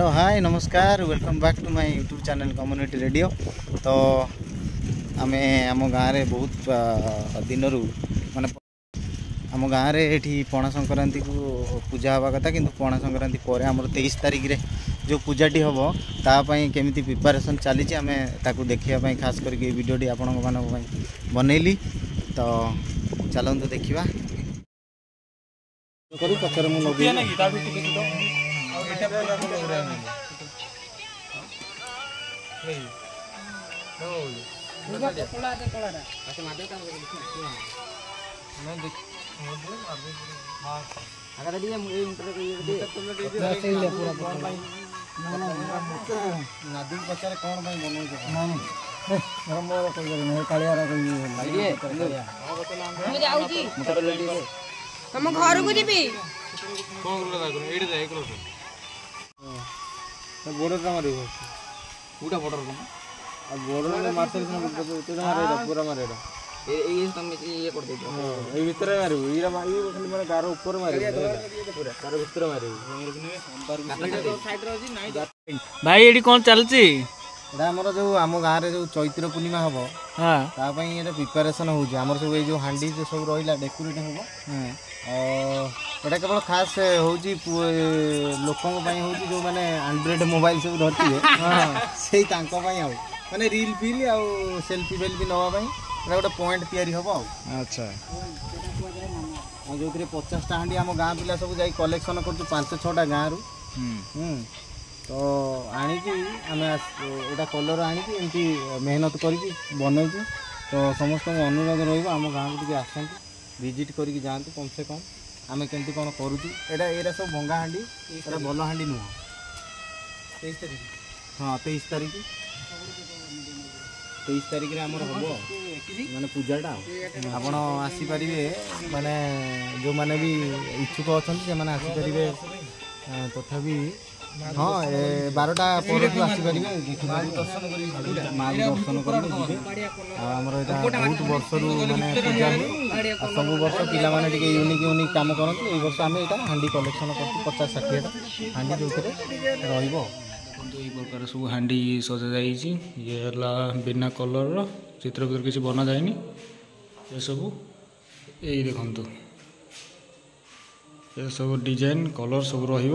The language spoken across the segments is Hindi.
हेलो हाय नमस्कार welcome back to my YouTube channel community radio. तो आम आम गाँव बहुत दिन माने आम गाँव ये पणा संक्रांति को पूजा हवा कथा कि पणा संक्रांति पर आम 23 तारिख रे जो पूजाटी हम तापाई केमी प्रिपारेसन चली आम ताकू देखापी खास करके वीडियोटी आपण बनैली। तो चलतु देखा पचर मुझे नादी पचारे कौन बनाऊ तुम घर को जीबी बोर्डर मारिब पूरा बोर्डर बोर्डर मार्शल पूरा मारे ये कर दे ए भीतर मारिब इरा मारी खाली माने गार ऊपर मारिब पूरा गार भीतर मारिब। भाई एडी कोन चलची एटा हमर जो आम गाँव रे जो चैत्र पूर्णिमा हम हां ता पई एटा प्रिपरेशन हो जे हमर सब ए जो हांडी जो सब रहिला डेकोरेट हो एटा केवल खास होची लोकों पई होची जो माने एंड्रॉइड मोबाइल सब धरती है सेही तांको पई आ माने रील फील आ सेल्फी वेल्फी नवा पई एटा गोटे पॉइंट तयारी हबो। अच्छा आ जो 50 टा हांडी हम गाँ पिला सब जाई कलेक्शन करछु 5-6टा गाँ रु तो आणिकी आम एटा कलर आणिकी एमती मेहनत करके बनौଛୁ। तो समस्त अनुरोध रही गाँव को टे आसतु विजिट करके जातु कम से कम आम केमती कौन करुँ एटा सब भंगा हाँडी एटा भल हाँडी नुह 23 तारिख हाँ 23 तारिख 23 तारिख आमर हम माने पूजाटा आपण आसीपारे माने जो माने भी इच्छुक अच्छा से आसीपारे तथापि हाँ 12टा पर आसीपारे माँ दर्शन करेंगे आमर यहाँ बहुत वर्ष माने पूजा हुए सब वर्ष पिला माने यूनिक यूनिक काम करते ये वर्ष आम यहाँ हाँडी कलेक्शन कर 50-60टा हाँडी जो रही प्रकार सब हाँडी सजा जाइए ये बिना कलर चित्र फित्र किसी बना जाए ये सब यही देखु ये सब डिजाइन कलर सब रही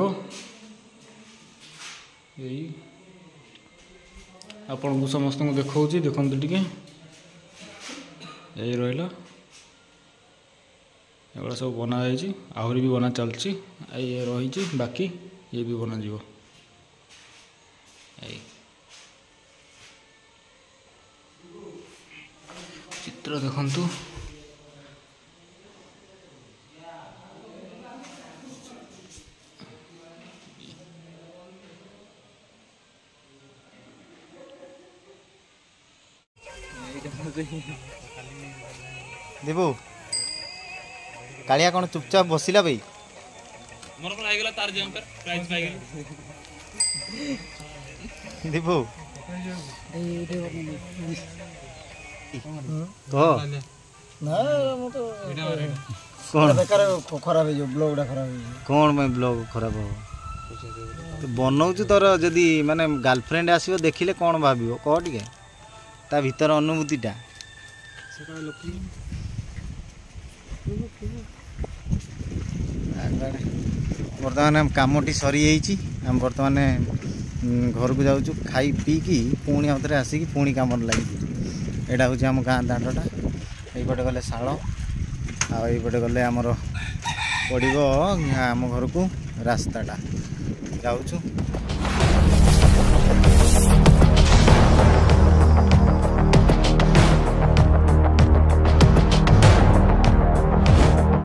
आपन को समस्त को देखा देखते टे यही रहा एगुड़ा सब बना जाइए आहरी भी बना चलती ये रही बाकी ये भी बना जीव चित्र देखंतु देबू कालिया कौन चुपचाप बसिला भाई मोर को लागला तार जंपर प्राइस पाइ गेल देबू तो ना मो तो कौन बेकार खराब है जो ब्लॉगडा खराब है कौन में ब्लॉग खराब हो तो बनाऊछु तोर जदी माने गर्लफ्रेंड आसीबो देखिले कौन भाबियो कह टिके ता भीतर अनुभूतिटा बर्तमान आम कमटी सरी आम बर्तमान घर को जाऊँ खाई पीकी पुणी आउे आसिकी पुणी कम लगी यहाँ हूँ आम गाँ दांडटा यपटे गले शाल आईपटे गले आमर पड़ो आम घर को रास्ताटा जाऊँ